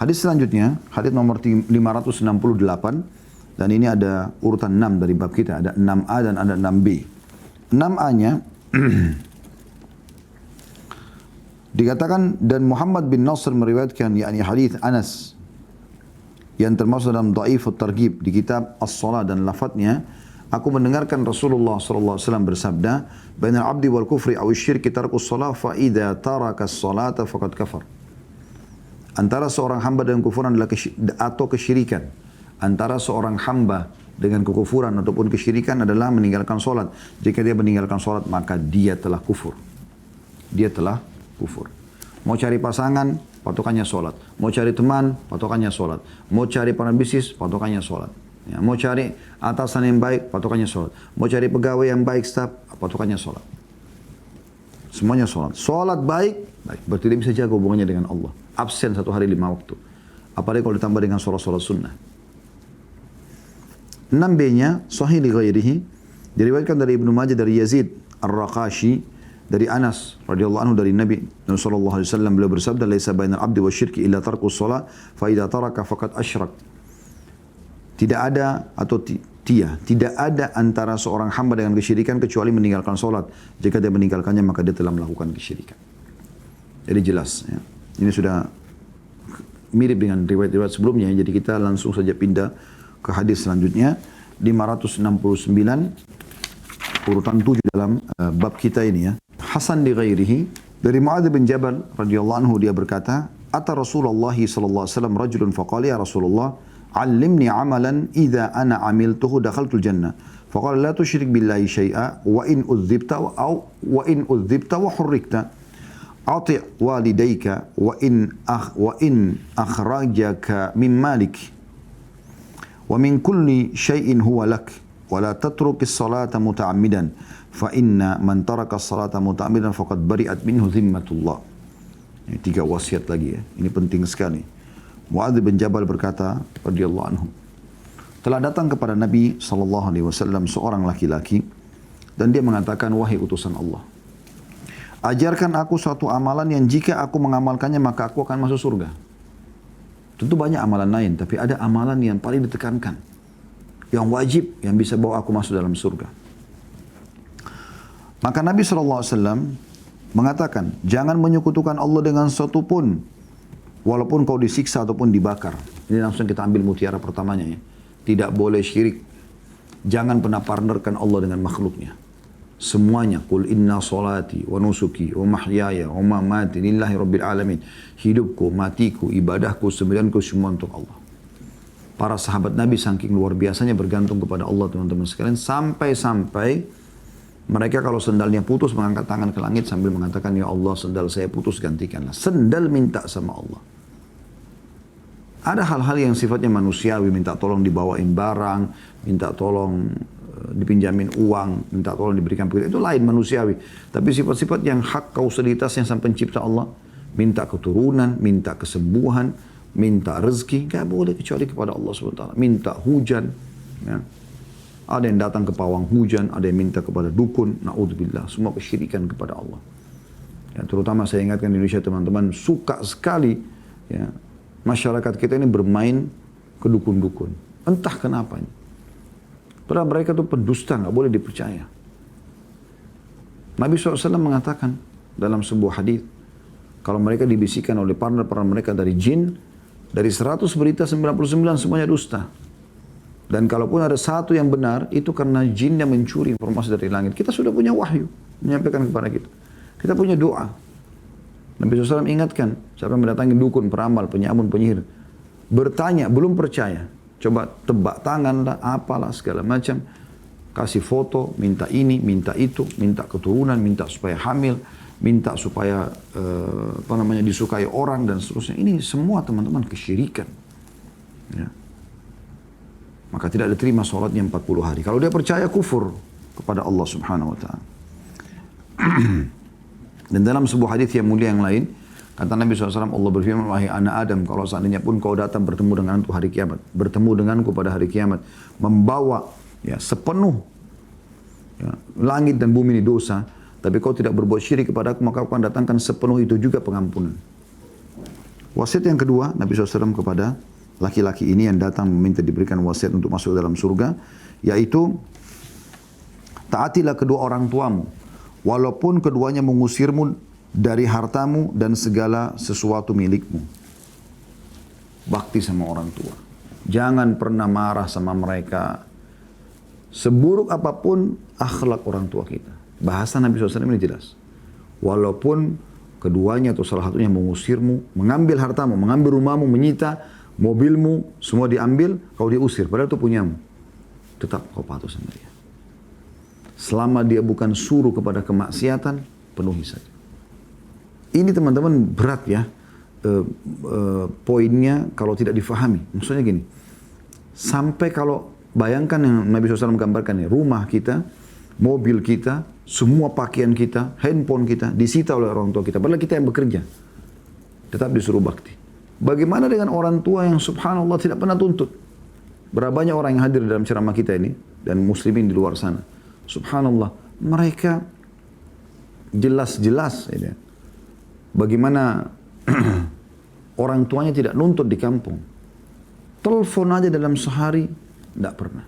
Hadis selanjutnya, hadis nomor 568, dan ini ada urutan 6 dari bab kita, ada 6A dan ada 6B. 6A-nya dikatakan, dan Muhammad bin Nasr meriwayatkan, yakni hadis Anas yang termasuk dalam Dhaif at-Targhib di kitab As-Salat, dan lafadznya, aku mendengarkan Rasulullah sallallahu alaihi wasallam bersabda, bainal abdi wal kufri aw syirki tarkus shalah fa idza taraka as-salata faqad kafar. Antara seorang hamba dengan kekufuran adalah atau kesyirikan. Antara seorang hamba dengan kekufuran ataupun kesyirikan adalah meninggalkan salat. Jika dia meninggalkan salat, maka dia telah kufur. Dia telah kufur. Mau cari pasangan, patokannya salat. Mau cari teman, patokannya salat. Mau cari partner bisnis, patokannya salat. Ya, mau cari atasan yang baik, patokannya sholat. Mau cari pegawai yang baik, staf, patokannya sholat. Semuanya sholat. Sholat baik, berarti dia bisa jaga hubungannya dengan Allah. Absen 1 hari 5 waktu. Apalagi kalau ditambah dengan sholat-sholat sunnah. 6B-nya, sahih li ghairihi, diriwayatkan dari Ibnu Majah dari Yazid Ar-Raqashi, dari Anas radhiyallahu anhu dari Nabi sallallahu alaihi wasallam, beliau bersabda, laisa bainal abdi wasyirki illa tarkus shalah, fa idza taraka faqad asyrak. Tidak ada atau tidak ada antara seorang hamba dengan kesyirikan kecuali meninggalkan solat. Jika dia meninggalkannya, maka dia telah melakukan kesyirikan. Jadi jelas, ya. Ini sudah mirip dengan riwayat-riwayat sebelumnya. Jadi kita langsung saja pindah ke hadis selanjutnya, 569, urutan 7 dalam bab kita ini, ya. Hasan li ghairihi, dari Mu'adz bin Jabal radhiyallahu anhu, dia berkata, ata Rasulullah sallallahu alaihi wasallam rajulun faqala ya Rasulullah, علمني عملا إذا أنا عملته دخلت الجنة فقال لا تشرك بالله شيئا وإن أذبت وحركت أطع والديك وإن أخرجك من مالك ومن كل شيء هو لك ولا تترك الصلاة متعمدا فإن من ترك الصلاة متعمدا فقد برئت منه ذمة الله. Ini 3 wasiat lagi, ya. Ini penting sekali. Mu'adz bin Jabal berkata, radhiyallahu anhu, telah datang kepada Nabi sallallahu alaihi wasallam seorang laki-laki, dan dia mengatakan, wahai utusan Allah, ajarkan aku suatu amalan yang jika aku mengamalkannya maka aku akan masuk surga. Tentu banyak amalan lain, tapi ada amalan yang paling ditekankan, yang wajib, yang bisa bawa aku masuk dalam surga. Maka Nabi sallallahu alaihi wasallam mengatakan, jangan menyekutukan Allah dengan sesuatu pun, walaupun kau disiksa ataupun dibakar. Ini langsung kita ambil mutiara pertamanya, ya. Tidak boleh syirik. Jangan pernah partnerkan Allah dengan makhluknya. Semuanya. Qul inna salati wa nusuki wa mahyaya wa mamati lillahi rabbil alamin. Hidupku, matiku, ibadahku, sembilanku semua untuk Allah. Para sahabat Nabi saking luar biasanya bergantung kepada Allah, teman-teman sekalian. Sampai-sampai mereka kalau sendalnya putus mengangkat tangan ke langit sambil mengatakan, ya Allah, sendal saya putus, gantikanlah. Sendal minta sama Allah. Ada hal-hal yang sifatnya manusiawi, minta tolong dibawain barang, minta tolong dipinjamin uang, minta tolong diberikan pekerjaan, itu lain, manusiawi. Tapi sifat-sifat yang hak kausalitas yang sang pencipta Allah, minta keturunan, minta kesembuhan, minta rezeki, gak boleh kecuali kepada Allah SWT. Minta hujan, ya. Ada yang datang ke pawang hujan, ada yang minta kepada dukun, na'udzubillah, semua kesyirikan kepada Allah. Ya, terutama saya ingatkan di Indonesia, teman-teman, suka sekali, ya, masyarakat kita ini bermain ke dukun-dukun. Entah kenapa. Padahal mereka itu pendusta, nggak boleh dipercaya. Nabi SAW mengatakan dalam sebuah hadis, kalau mereka dibisikkan oleh partner-partner mereka dari jin, dari 100 berita 99 semuanya dusta. Dan kalaupun ada satu yang benar, itu karena jin yang mencuri informasi dari langit. Kita sudah punya wahyu menyampaikan kepada kita. Kita punya doa. Nabi SAW ingatkan, siapa yang mendatangi dukun, peramal, penyamun, penyihir, bertanya, belum percaya, coba tebak tangan lah, apalah, segala macam, kasih foto, minta ini, minta itu, minta keturunan, minta supaya hamil, minta supaya disukai orang dan seterusnya. Ini semua, teman-teman, kesyirikan. Ya. Maka tidak diterima sholatnya 40 hari. Kalau dia percaya, kufur kepada Allah Subhanahu wa ta'ala. Dan dalam sebuah hadis yang mulia yang lain, kata Nabi SAW, Allah berfirman, wahai anak Adam, kalau seandainya pun kau datang bertemu denganku hari kiamat, bertemu denganku pada hari kiamat, membawa, ya, sepenuh, ya, langit dan bumi ini dosa, tapi kau tidak berbuat syirik kepada aku, maka aku akan datangkan sepenuh itu juga pengampunan. Wasiat yang kedua, Nabi SAW kepada laki-laki ini yang datang meminta diberikan wasiat untuk masuk ke dalam surga, yaitu taatilah kedua orang tuamu, walaupun keduanya mengusirmu dari hartamu dan segala sesuatu milikmu. Bakti sama orang tua. Jangan pernah marah sama mereka. Seburuk apapun akhlak orang tua kita. Bahasa Nabi SAW ini jelas. Walaupun keduanya atau salah satunya mengusirmu, mengambil hartamu, mengambil rumahmu, menyita mobilmu, semua diambil, kau diusir. Padahal itu punyamu. Tetap kau patuh sama dia. Selama dia bukan suruh kepada kemaksiatan, penuhi saja. Ini teman-teman berat ya. Poinnya kalau tidak difahami. Maksudnya gini. Sampai kalau bayangkan yang Nabi SAW gambarkan ya. Rumah kita, mobil kita, semua pakaian kita, handphone kita disita oleh orang tua kita. Padahal kita yang bekerja. Tetap disuruh bakti. Bagaimana dengan orang tua yang subhanallah tidak pernah tuntut? Berapa banyak orang yang hadir dalam ceramah kita ini. Dan muslimin di luar sana. Subhanallah. Mereka jelas-jelas. Ya, bagaimana orang tuanya tidak nuntut di kampung. Telepon aja dalam sehari. Tidak pernah.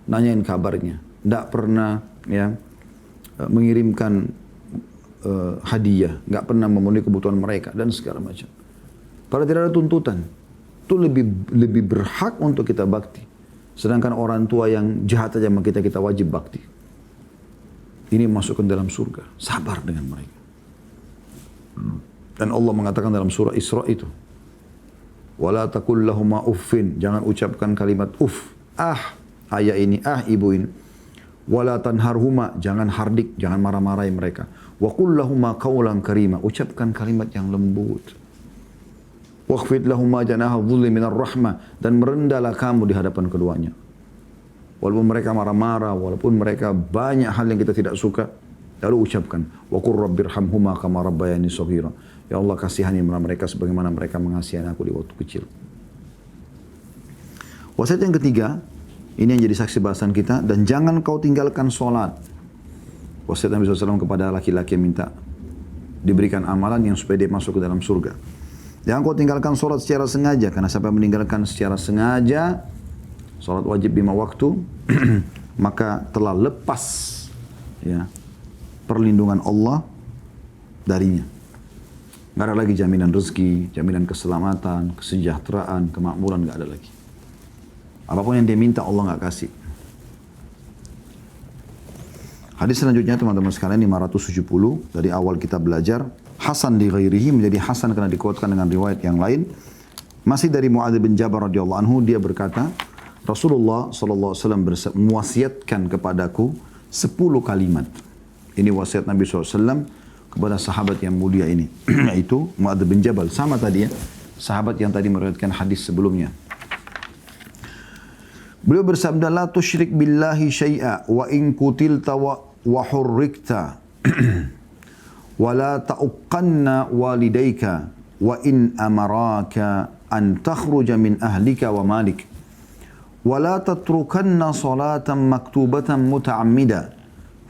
Nanyain kabarnya. Tidak pernah ya mengirimkan hadiah. Tidak pernah memenuhi kebutuhan mereka. Dan segala macam. Padahal tidak ada tuntutan. Itu lebih berhak untuk kita bakti. Sedangkan orang tua yang jahat saja sama kita, kita wajib bakti. Ini masuk ke dalam surga. Sabar dengan mereka. Dan Allah mengatakan dalam surah Isra itu. Wala taqul lahuma uffin. Jangan ucapkan kalimat uff. Ah, ayah ini, ah ibu ini. Wala tanharhuma. Jangan hardik, jangan marah-marahi mereka. Wa qul lahuma qawlan karima. Ucapkan kalimat yang lembut. Wakhfid lahuma janaha dhulli minar rahmah. Dan merendahlah kamu di hadapan keduanya. Walaupun mereka marah-marah, walaupun mereka banyak hal yang kita tidak suka, lalu ucapkan, wa qur rabbirhamhuma kama rabbayani shaghira. Ya Allah, kasihani mereka sebagaimana mereka mengasihi aku di waktu kecil. Wasiat yang ketiga, ini yang jadi saksi bahasan kita, dan jangan kau tinggalkan sholat. Wasiat Nabi SAW kepada laki-laki yang minta diberikan amalan yang supaya dia masuk ke dalam surga. Jangan kau tinggalkan sholat secara sengaja, karena siapa yang meninggalkan secara sengaja, sholat wajib 5 waktu, maka telah lepas ya, perlindungan Allah darinya. Nggak ada lagi jaminan rezeki, jaminan keselamatan, kesejahteraan, kemakmuran, nggak ada lagi. Apapun yang dia minta Allah nggak kasih. Hadis selanjutnya teman-teman sekalian 570 dari awal kita belajar. Hasan di ghairihi menjadi hasan karena dikuatkan dengan riwayat yang lain. Masih dari Mu'adz bin Jabal radhiyallahu anhu, dia berkata, Rasulullah SAW mewasiatkan kepadaku 10 kalimat. Ini wasiat Nabi SAW kepada sahabat yang mulia ini. Yaitu Mu'adz bin Jabal. Sama tadi ya. Sahabat yang tadi meriwayatkan hadis sebelumnya. Beliau bersabda, La tusyrik billahi syai'a wa in kutilta wa hurrikta wa la ta'uqqanna walidayka wa in amaraka an takhruja min ahlika wa malik. ولا تتركن صلاة مكتوبة متعمدة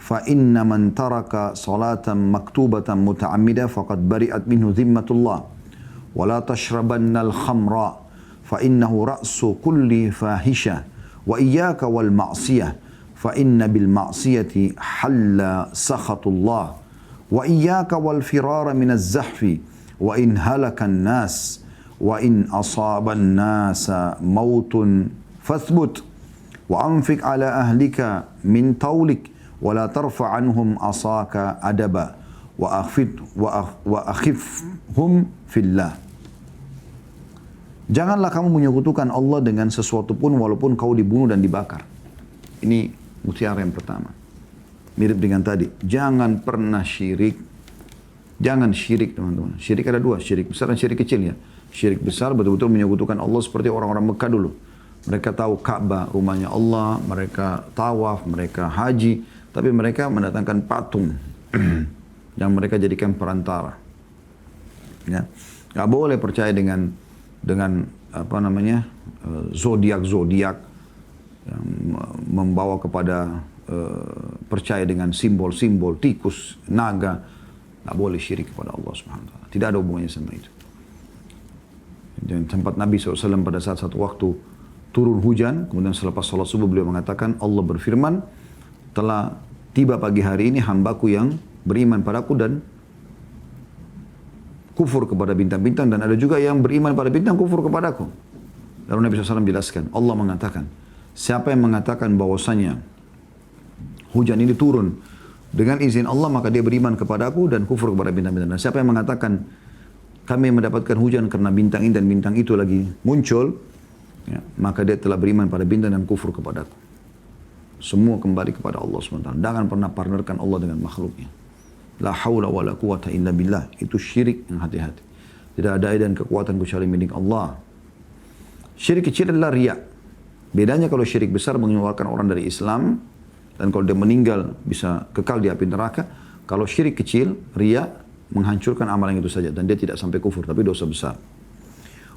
فإن من ترك صلاة مكتوبة متعمدة فقد برئت منه ذمة الله ولا تشربن الخمر فإنه رأس كل فاحشة وإياك والمعصية فإن بالمعصية حل سخط الله وإياك والفرار من الزحف وإن هلك الناس وإن أصاب الناس موت فاثبت وأنفق على أهلك من طولك ولا ترفع عنهم عصاك أدبا وأخفهم في الله. Janganlah kamu menyekutukan Allah dengan sesuatu pun walaupun kau dibunuh dan dibakar. Ini mutiara yang pertama. Mirip dengan tadi. Jangan pernah syirik. Jangan syirik teman-teman. Syirik ada dua. Syirik besar dan syirik kecil ya. Syirik besar betul-betul menyekutukan Allah seperti orang-orang Mekah dulu. Mereka tahu Ka'bah rumahnya Allah, mereka tawaf, mereka haji, tapi mereka mendatangkan patung yang mereka jadikan perantara. Ya, nggak boleh percaya dengan apa namanya zodiak yang membawa kepada percaya dengan simbol-simbol tikus, naga. Nggak boleh syirik kepada Allah Subhanahu Wa Taala. Tidak ada hubungannya sama itu. Dan tempat Nabi SAW pada saat satu waktu turun hujan, kemudian selepas sholat subuh beliau mengatakan, Allah berfirman, telah tiba pagi hari ini hambaku yang beriman padaku dan kufur kepada bintang-bintang, dan ada juga yang beriman pada bintang kufur kepadaku. Lalu Nabi SAW menjelaskan, Allah mengatakan, siapa yang mengatakan bahwasanya hujan ini turun dengan izin Allah, maka dia beriman kepadaku dan kufur kepada bintang-bintang. Dan siapa yang mengatakan kami mendapatkan hujan karena bintang ini dan bintang itu lagi muncul, ya, maka dia telah beriman pada bintang dan kufur kepadaku. Semua kembali kepada Allah SWT. Jangan pernah partnerkan Allah dengan makhluknya. La hawla wa la quwata illa billah. Itu syirik yang hati-hati. Tidak ada daya dan kekuatan kecuali milik Allah. Syirik kecil adalah riya. Bedanya kalau syirik besar mengeluarkan orang dari Islam, dan kalau dia meninggal bisa kekal di api neraka. Kalau syirik kecil, riya, menghancurkan amalan itu saja. Dan dia tidak sampai kufur, tapi dosa besar.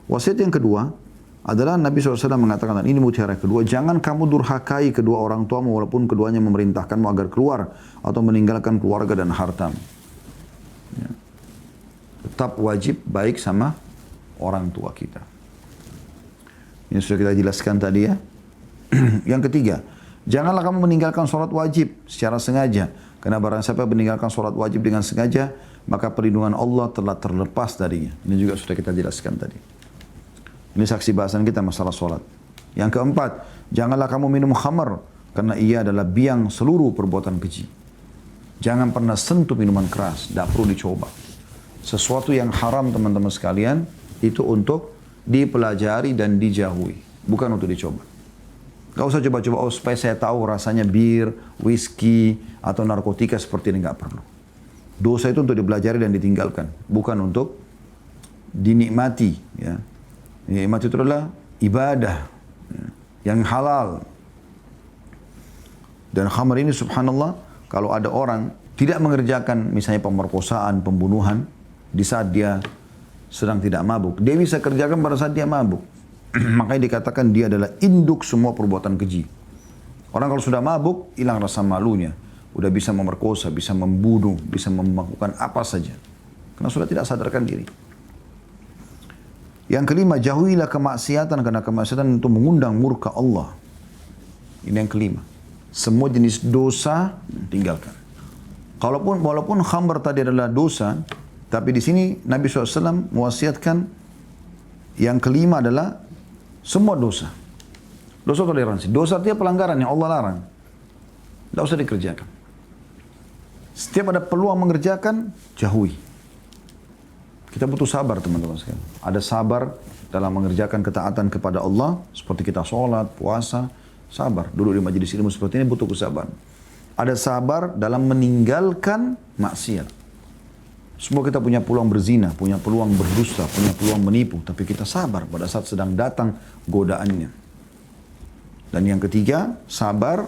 Wasiat yang kedua adalah Nabi SAW mengatakan, dan ini mutiara kedua, jangan kamu durhakai kedua orang tuamu walaupun keduanya memerintahkanmu agar keluar atau meninggalkan keluarga dan hartamu. Ya. Tetap wajib baik sama orang tua kita. Ini sudah kita jelaskan tadi ya. Yang ketiga, janganlah kamu meninggalkan sholat wajib secara sengaja. Karena barang siapa meninggalkan sholat wajib dengan sengaja, maka perlindungan Allah telah terlepas darinya. Ini juga sudah kita jelaskan tadi. Ini saksi bahasan kita masalah sholat. Yang keempat, janganlah kamu minum khamar, karena ia adalah biang seluruh perbuatan keji. Jangan pernah sentuh minuman keras, tidak perlu dicoba. Sesuatu yang haram teman-teman sekalian, itu untuk dipelajari dan dijauhi, bukan untuk dicoba. Gak usah coba-coba, oh supaya saya tahu rasanya bir, whisky, atau narkotika seperti ini, gak perlu. Dosa itu untuk dipelajari dan ditinggalkan, bukan untuk dinikmati. Ya. Nikmat itu adalah ibadah ya, yang halal. Dan khamar ini subhanallah, kalau ada orang tidak mengerjakan misalnya pemerkosaan, pembunuhan, di saat dia sedang tidak mabuk, dia bisa kerjakan pada saat dia mabuk. Makanya dikatakan dia adalah induk semua perbuatan keji. Orang kalau sudah mabuk, hilang rasa malunya. Udah bisa memerkosa, bisa membunuh, bisa melakukan apa saja. Karena sudah tidak sadarkan diri. Yang kelima, jauhilah kemaksiatan, karena kemaksiatan itu mengundang murka Allah. Ini yang kelima. Semua jenis dosa tinggalkan. Walaupun khamr tadi adalah dosa, tapi di sini Nabi SAW mewasiatkan yang kelima adalah semua dosa. Dosa toleransi. Dosa artinya pelanggaran yang Allah larang. Tidak usah dikerjakan. Setiap ada peluang mengerjakan, jauhi. Kita butuh sabar teman-teman sekalian. Ada sabar dalam mengerjakan ketaatan kepada Allah. Seperti kita sholat, puasa, sabar. Duduk di majelis ilmu seperti ini butuh kesabaran. Ada sabar dalam meninggalkan maksiat. Semua kita punya peluang berzina, punya peluang berdusta, punya peluang menipu. Tapi kita sabar pada saat sedang datang godaannya. Dan yang ketiga, sabar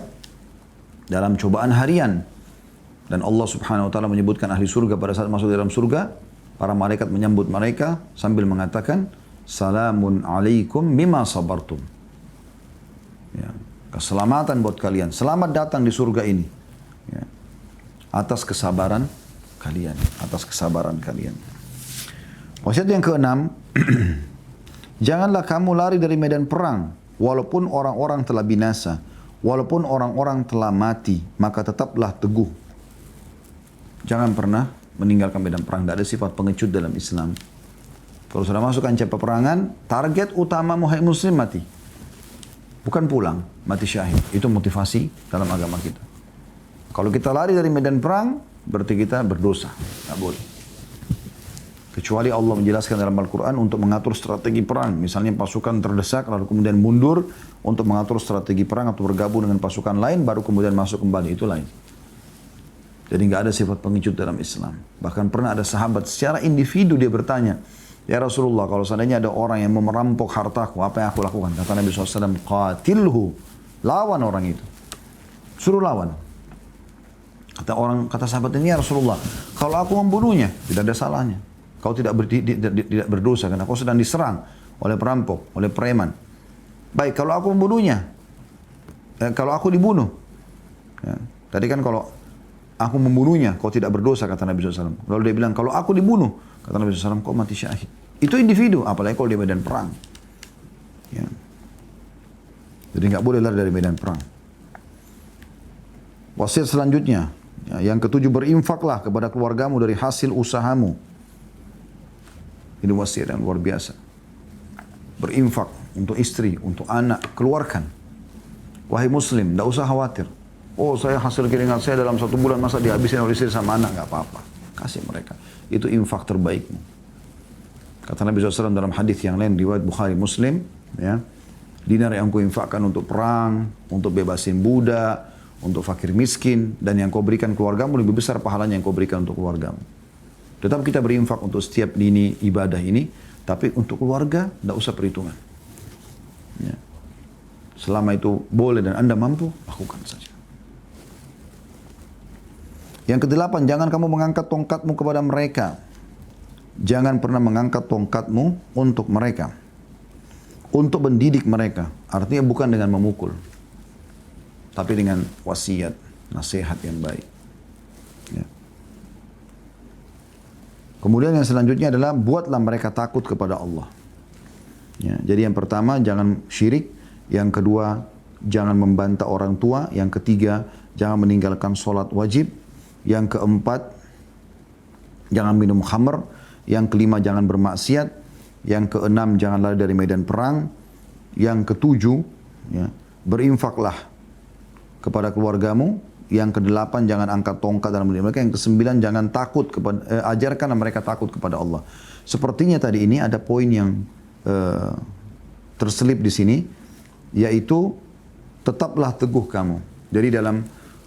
dalam cobaan harian. Dan Allah subhanahu wa ta'ala menyebutkan ahli surga pada saat masuk dalam surga, para malaikat menyambut mereka sambil mengatakan, Salamun alaikum bima sabartum. Ya, keselamatan buat kalian. Selamat datang di surga ini. Ya, atas kesabaran kalian. Atas kesabaran kalian. Wasiat yang keenam, janganlah kamu lari dari medan perang, walaupun orang-orang telah binasa, walaupun orang-orang telah mati, maka tetaplah teguh. Jangan pernah meninggalkan medan perang. Tidak ada sifat pengecut dalam Islam. Kalau sudah masuk kancah peperangan, target utama hai muslim mati. Bukan pulang, mati syahid. Itu motivasi dalam agama kita. Kalau kita lari dari medan perang, berarti kita berdosa. Tidak boleh. Kecuali Allah menjelaskan dalam Al-Quran untuk mengatur strategi perang. Misalnya pasukan terdesak, lalu kemudian mundur untuk mengatur strategi perang atau bergabung dengan pasukan lain, baru kemudian masuk kembali. Itu lain. Jadi nggak ada sifat pengecut dalam Islam. Bahkan pernah ada sahabat secara individu dia bertanya, ya Rasulullah, kalau seandainya ada orang yang mau merampok hartaku, apa yang aku lakukan? Kata Nabi SAW, qatilhu, lawan orang itu. Suruh lawan. Kata sahabat ini, ya Rasulullah, kalau aku membunuhnya, tidak ada salahnya. Kau tidak berdosa, karena kau sedang diserang oleh perampok, oleh preman. Baik, kalau aku membunuhnya, kalau aku dibunuh. Ya, tadi kan kalau aku membunuhnya, kau tidak berdosa, kata Nabi SAW. Lalu dia bilang, kalau aku dibunuh, kata Nabi SAW, kau mati syahid. Itu individu, apalagi kalau di medan perang. Ya. Jadi nggak boleh lari dari medan perang. Wasiat selanjutnya, ya, yang ketujuh, berinfaklah kepada keluargamu dari hasil usahamu. Ini wasiat yang luar biasa. Berinfak untuk istri, untuk anak, keluarkan. Wahai muslim, tidak usah khawatir. Oh, saya hasil keringat saya dalam 1 bulan masa dihabisin oleh istri sama anak, nggak apa-apa. Kasih mereka. Itu infak terbaikmu. Kata Nabi SAW dalam hadis yang lain, riwayat Bukhari Muslim, ya, dinar yang kau infakkan untuk perang, untuk bebasin budak, untuk fakir miskin, dan yang kau berikan keluargamu lebih besar pahalanya yang kau berikan untuk keluargamu. Tetap kita berinfak untuk setiap lini ibadah ini, tapi untuk keluarga tidak usah perhitungan. Ya. Selama itu boleh dan Anda mampu, lakukan saja. Yang kedelapan, jangan kamu mengangkat tongkatmu kepada mereka. Jangan pernah mengangkat tongkatmu untuk mereka. Untuk mendidik mereka. Artinya bukan dengan memukul. Tapi dengan wasiat, nasihat yang baik. Ya. Kemudian yang selanjutnya adalah buatlah mereka takut kepada Allah. Ya. Jadi yang pertama, jangan syirik. Yang kedua, jangan membantah orang tua. Yang ketiga, jangan meninggalkan sholat wajib. Yang keempat, jangan minum khamr. Yang kelima, jangan bermaksiat. Yang keenam, jangan lari dari medan perang. Yang ketujuh, ya, berinfaklah kepada keluargamu. Yang kedelapan, jangan angkat tongkat dalam diri mereka. Yang kesembilan, jangan takut kepada, ajarkan mereka takut kepada Allah. Sepertinya tadi ini ada poin yang terselip di sini, yaitu tetaplah teguh kamu. Jadi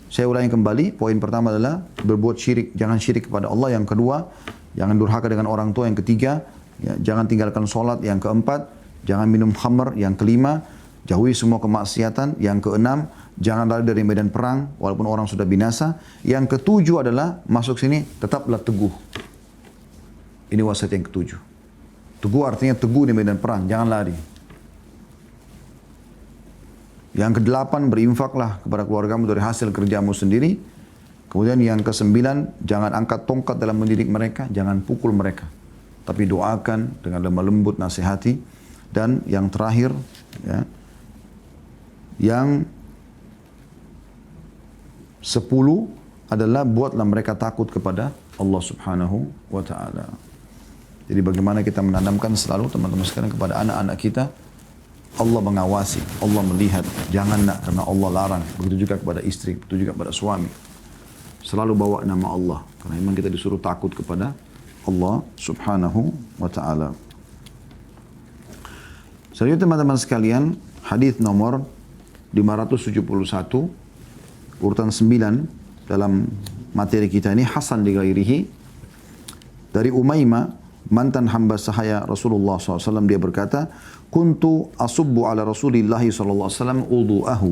saya ulangi kembali, poin pertama adalah berbuat syirik, jangan syirik kepada Allah. Yang kedua, jangan durhaka dengan orang tua. Yang ketiga, ya, jangan tinggalkan sholat. Yang keempat, jangan minum khamr. Yang kelima, jauhi semua kemaksiatan. Yang keenam, jangan lari dari medan perang walaupun orang sudah binasa. Yang ketujuh adalah, masuk sini, tetaplah teguh. Ini wasiat yang ketujuh. Teguh artinya teguh di medan perang, jangan lari. Yang kedelapan, berinfaklah kepada keluargamu dari hasil kerjamu sendiri. Kemudian yang kesembilan, jangan angkat tongkat dalam mendidik mereka, jangan pukul mereka. Tapi doakan dengan lemah lembut, nasihati. Dan yang terakhir, ya, yang 10 adalah buatlah mereka takut kepada Allah Subhanahu wa Ta'ala. Jadi bagaimana kita menanamkan selalu teman-teman sekalian kepada anak-anak kita, Allah mengawasi, Allah melihat, jangan nak karena Allah larang. Begitu juga kepada istri, begitu juga kepada suami. Selalu bawa nama Allah, karena memang kita disuruh takut kepada Allah Subhanahu wa Ta'ala. Selanjutnya teman-teman sekalian, hadis nomor 571, urutan 9 dalam materi kita ini, Hasan li ghairihi, dari Umaymah, mantan hamba sahaya Rasulullah SAW, dia berkata, kuntu asubbu ala Rasulillahi SAW udu'ahu.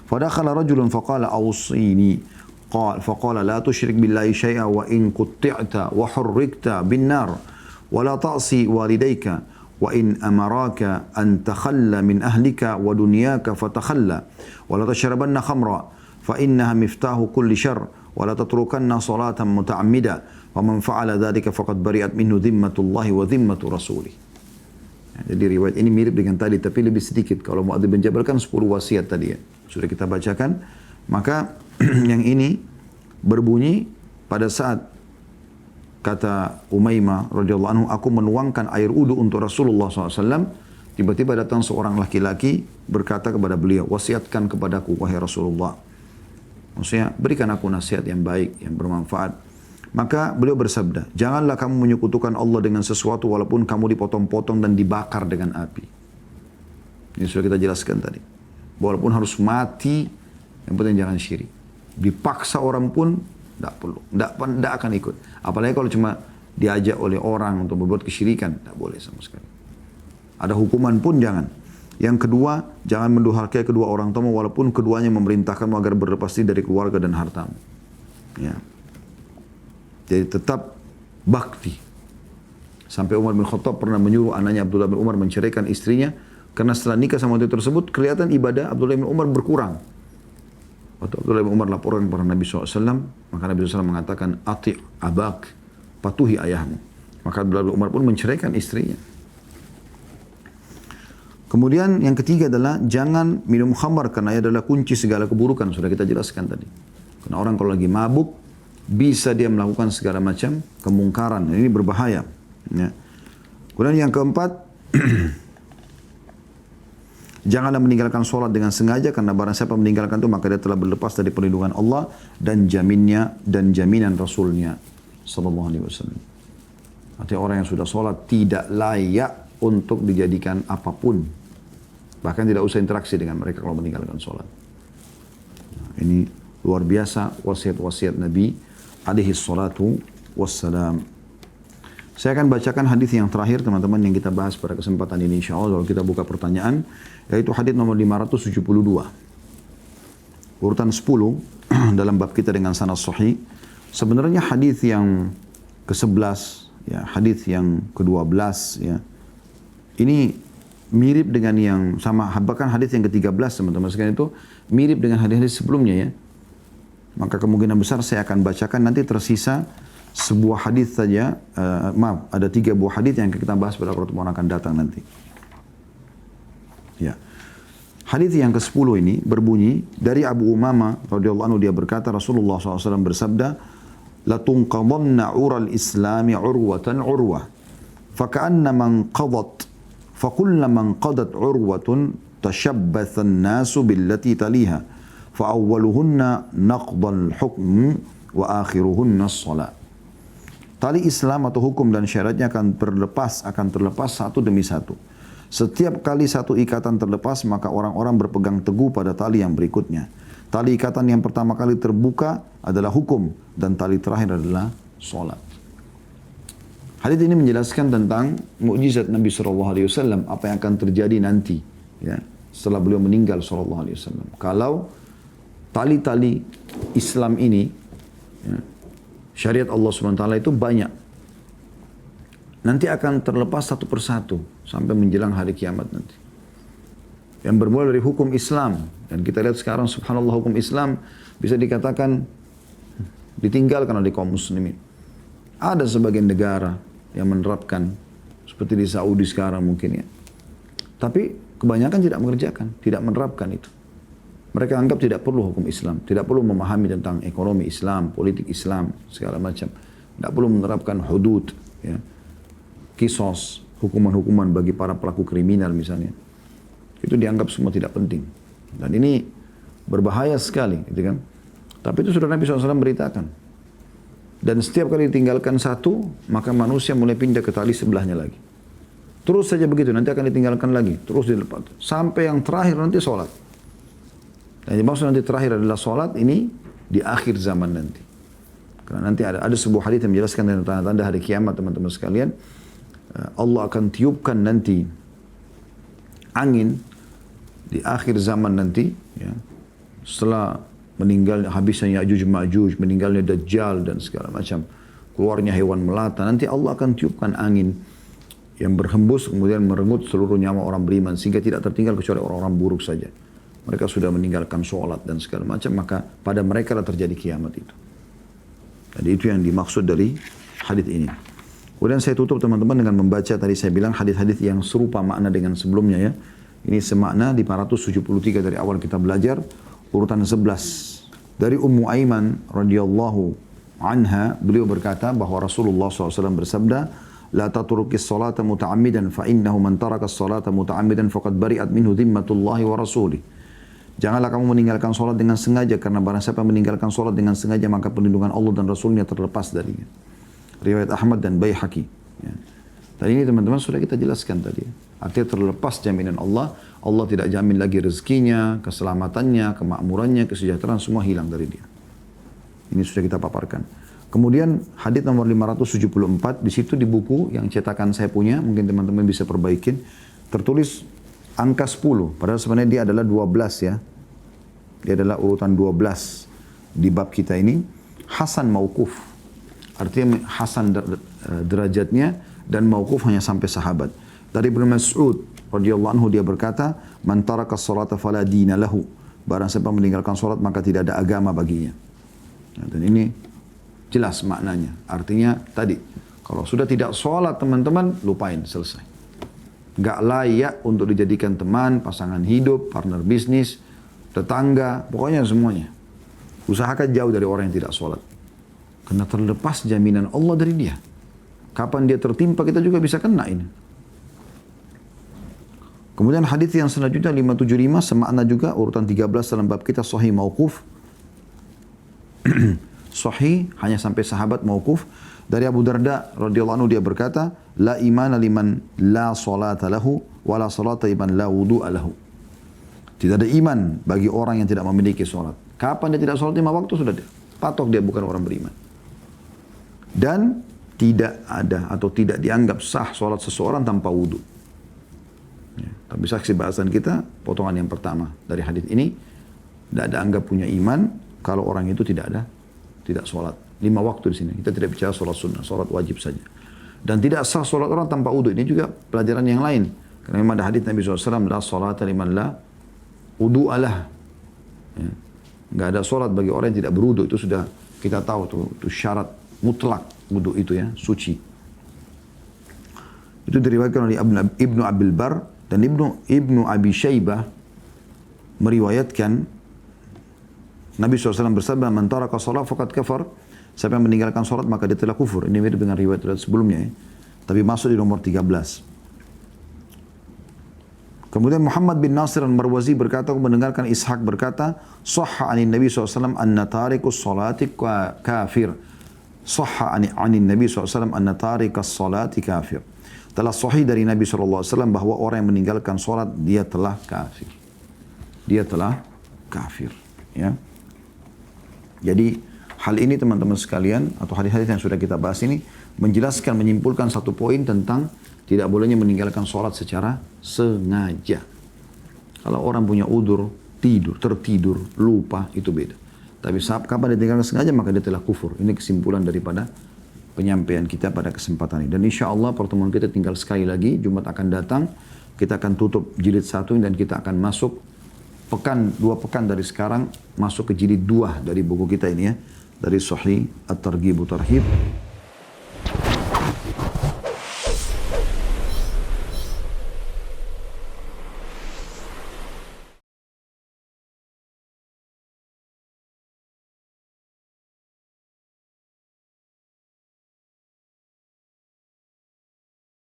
Fadakhala rajulun faqala awsini. Faqala la tushrik billahi syai'a wa in qutti'ta wa hurrikta bin nar. Wa la ta'si walidayka. Wa in amaraka an takhalla min ahlika wa dunyaka fatakhalla. Wa la tashrabanna khamra. Fa innaha miftahu kulli syarr. Wa la tatrukanna salatan muta'ammida. Wa man fa'ala dhalika faqad bari'at minhu dhimmatullahi wa dhimmatu rasulih. Jadi riwayat ini mirip dengan tadi, tapi lebih sedikit. Kalau Mu'adz bin Jabal kan 10 wasiat tadi ya. Sudah kita bacakan. Maka yang ini berbunyi pada saat kata Umaymah radhiyallahu anhu, aku menuangkan air wudu untuk Rasulullah SAW. Tiba-tiba datang seorang laki-laki berkata kepada beliau, wasiatkan kepadaku wahai Rasulullah. Maksudnya berikan aku nasihat yang baik, yang bermanfaat. Maka beliau bersabda, janganlah kamu menyekutukan Allah dengan sesuatu walaupun kamu dipotong-potong dan dibakar dengan api. Ini sudah kita jelaskan tadi. Walaupun harus mati, yang penting jangan syirik. Dipaksa orang pun, tidak perlu. Tidak akan ikut. Apalagi kalau cuma diajak oleh orang untuk berbuat kesyirikan, tidak boleh sama sekali. Ada hukuman pun jangan. Yang kedua, jangan mendurhakai kedua orang tua walaupun keduanya memerintahkanmu agar berlepas diri dari keluarga dan hartamu. Ya. Jadi tetap bakti. Sampai Umar bin Khattab pernah menyuruh anaknya Abdullah bin Umar menceraikan istrinya. Karena setelah nikah sama wanita tersebut, kelihatan ibadah Abdullah bin Umar berkurang. Waktu Abdullah bin Umar laporkan kepada Nabi SAW, maka Nabi SAW mengatakan, ati' abak, patuhi ayahmu. Maka Abdullah bin Umar pun menceraikan istrinya. Kemudian yang ketiga adalah jangan minum khamar karena ia adalah kunci segala keburukan. Sudah kita jelaskan tadi. Karena orang kalau lagi mabuk bisa dia melakukan segala macam kemungkaran. Ini berbahaya. Ya. Kemudian yang keempat, janganlah meninggalkan sholat dengan sengaja karena barang siapa meninggalkan itu maka dia telah berlepas dari perlindungan Allah dan jaminnya dan jaminan Rasulnya sallallahu alaihi wasallam. Artinya orang yang sudah sholat tidak layak untuk dijadikan apapun. Bahkan tidak usah interaksi dengan mereka kalau meninggalkan sholat. Nah, ini luar biasa wasiat-wasiat Nabi alaihi salatu wassalam. Saya akan bacakan hadis yang terakhir teman-teman yang kita bahas pada kesempatan ini insyaallah. Kalau kita buka pertanyaan, yaitu hadis nomor 572. Urutan 10 dalam bab kita dengan sanad sahih. Sebenarnya hadis yang ke-11, ya, hadis yang ke-12, ya. Ini mirip dengan yang sama, bahkan hadis yang ke-13 teman-teman sekalian itu mirip dengan hadis-hadis sebelumnya ya. Maka kemungkinan besar saya akan bacakan, nanti tersisa sebuah hadis saja, ada 3 buah hadis yang kita bahas pada pertemuan akan datang nanti. Ya. Hadis yang ke-10 ini berbunyi dari Abu Umamah radhiyallahu anhu, dia berkata Rasulullah SAW bersabda, "La tunqadanna 'ural islami 'urwatan 'urwah, faka'anna man qadat فَكُلَّمَنْ قَدَتْ عُرْوَةٌ تَشَبَّثَ النَّاسُ بِالَّتِي تَلِيهَا فَأَوَّلُهُنَّ نَقْضَ الْحُكْمِ وَآخِرُهُنَّ الصَّلَاةِ." Tali Islam atau hukum dan syariatnya akan terlepas satu demi satu. Setiap kali satu ikatan terlepas, maka orang-orang berpegang teguh pada tali yang berikutnya. Tali ikatan yang pertama kali terbuka adalah hukum, dan tali terakhir adalah sholat. Hadis ini menjelaskan tentang mukjizat Nabi SAW, apa yang akan terjadi nanti, ya, setelah beliau meninggal SAW. Kalau tali-tali Islam ini, ya, syariat Allah SWT itu banyak, nanti akan terlepas satu persatu sampai menjelang hari kiamat nanti. Yang bermula dari hukum Islam, dan kita lihat sekarang subhanallah hukum Islam bisa dikatakan ditinggalkan oleh kaum muslimin. Ada sebagian negara yang menerapkan seperti di Saudi sekarang mungkin ya. Tapi kebanyakan tidak mengerjakan, tidak menerapkan itu. Mereka anggap tidak perlu hukum Islam, tidak perlu memahami tentang ekonomi Islam, politik Islam, segala macam. Tidak perlu menerapkan hudud, ya, kisos, hukuman-hukuman bagi para pelaku kriminal misalnya. Itu dianggap semua tidak penting. Dan ini berbahaya sekali, gitu kan. Tapi itu sudah Nabi SAW beritakan. Dan setiap kali ditinggalkan satu, maka manusia mulai pindah ke tali sebelahnya lagi. Terus saja begitu, nanti akan ditinggalkan lagi, terus dilepas. Sampai yang terakhir nanti sholat. Dan yang maksud nanti terakhir adalah sholat ini di akhir zaman nanti. Karena nanti ada sebuah hadis yang menjelaskan tentang tanda-tanda hari kiamat teman-teman sekalian. Allah akan tiupkan nanti angin di akhir zaman nanti, ya, setelah meninggal habisnya Ya'juj Ma'juj, meninggalnya Dajjal dan segala macam, keluarnya hewan melata, nanti Allah akan tiupkan angin yang berhembus kemudian merenggut seluruh nyawa orang beriman sehingga tidak tertinggal kecuali orang-orang buruk saja. Mereka sudah meninggalkan sholat dan segala macam, maka pada mereka lah terjadi kiamat itu. Jadi itu yang dimaksud dari hadis ini. Kemudian saya tutup teman-teman dengan membaca tadi saya bilang hadis-hadis yang serupa makna dengan sebelumnya ya. Ini semakna di 473 dari awal kita belajar. Urutan 11 dari Ummu Aiman radhiyallahu anha, beliau berkata bahwa Rasulullah SAW bersabda, "La tatrukis salata muta'ammidan fa innahu man taraka as-salata muta'ammidan faqad bari'at minhu dhimmatullahi wa rasulih." Janganlah kamu meninggalkan salat dengan sengaja, karena barang siapa meninggalkan salat dengan sengaja maka perlindungan Allah dan Rasulnya terlepas darinya. Riwayat Ahmad dan Baihaqi. Ya. Tadi ini teman-teman sudah kita jelaskan tadi. Artinya terlepas jaminan Allah. Allah tidak jamin lagi rezekinya, keselamatannya, kemakmurannya, kesejahteraan, semua hilang dari dia. Ini sudah kita paparkan. Kemudian hadis nomor 574, di situ di buku yang cetakan saya punya, mungkin teman-teman bisa perbaikin, tertulis angka 10. Padahal sebenarnya dia adalah 12 ya. Dia adalah urutan 12 di bab kita ini. Hasan mauquf. Artinya Hasan derajatnya dan mauquf hanya sampai sahabat. Dari Ibnu Mas'ud radhiyallahu anhu dia berkata, "Man taraka as-salata fala dina lahu." Barang siapa meninggalkan salat maka tidak ada agama baginya. Nah, dan ini jelas maknanya. Artinya tadi Kalau sudah tidak sholat teman-teman, lupain, selesai. Gak layak untuk dijadikan teman, pasangan hidup, partner bisnis, tetangga, pokoknya semuanya. Usahakan jauh dari orang yang tidak sholat. Karena terlepas jaminan Allah dari dia. Kapan dia tertimpa, kita juga bisa kena ini. Kemudian hadis yang selanjutnya 575 semakna juga urutan 13 dalam bab kita sahih mauquf. Sahih hanya sampai sahabat mauquf. Dari Abu Darda radhiyallahu anhu dia berkata, la imana liman la salata lahu wa la salata liman la wudu'a lahu. Tidak ada iman bagi orang yang tidak memiliki salat. Kapan dia tidak salat 5 waktu sudah dia patok dia bukan orang beriman. Dan tidak ada atau tidak dianggap sah salat seseorang tanpa wudu. Ya, tapi saksi bahasan kita potongan yang pertama dari hadis ini, tidak ada anggap punya iman kalau orang itu tidak salat. 5 waktu di sini. Kita tidak bicara sholat sunnah, sholat wajib saja. Dan tidak sah sholat orang tanpa wudu. Ini juga pelajaran yang lain. Karena memang ada hadis Nabi SAW, la sholata liman la wudu alah. Ya. Nggak ada sholat bagi orang yang tidak berwudu. Itu sudah kita tahu tuh, itu syarat mutlak wudu itu ya, suci. Itu diriwayatkan oleh Ibnu Abil Bar dan Ibnu Abi Syaibah meriwayatkan Nabi SAW bersabda, man taraka shalah faqad kafar. Siapa yang meninggalkan sholat maka dia telah kufur. Ini mirip dengan riwayat sebelumnya ya. Tapi masuk di nomor 13. Kemudian Muhammad bin Nasir al-Marwazi berkata, aku mendengarkan Ishaq berkata, sahha anin Nabi SAW anna tarikus salati kafir. Sahha anin Nabi SAW anna tarikus salati kafir. Telah sahih dari Nabi SAW bahwa orang yang meninggalkan sholat, dia telah kafir. Dia telah kafir. Ya. Jadi, hal ini teman-teman sekalian, atau hadis-hadis yang sudah kita bahas ini, menjelaskan, menyimpulkan satu poin tentang tidak bolehnya meninggalkan sholat secara sengaja. Kalau orang punya udur, tertidur, lupa, itu beda. Tapi saat kapan dia tinggalkan sengaja, maka dia telah kufur. Ini kesimpulan daripada penyampaian kita pada kesempatan ini. Dan insya Allah pertemuan kita tinggal sekali lagi, Jumat akan datang, kita akan tutup jilid 1 dan kita akan masuk 2 pekan dari sekarang, masuk ke jilid 2 dari buku kita ini ya. Dari Sahih At-Targhib Tarhib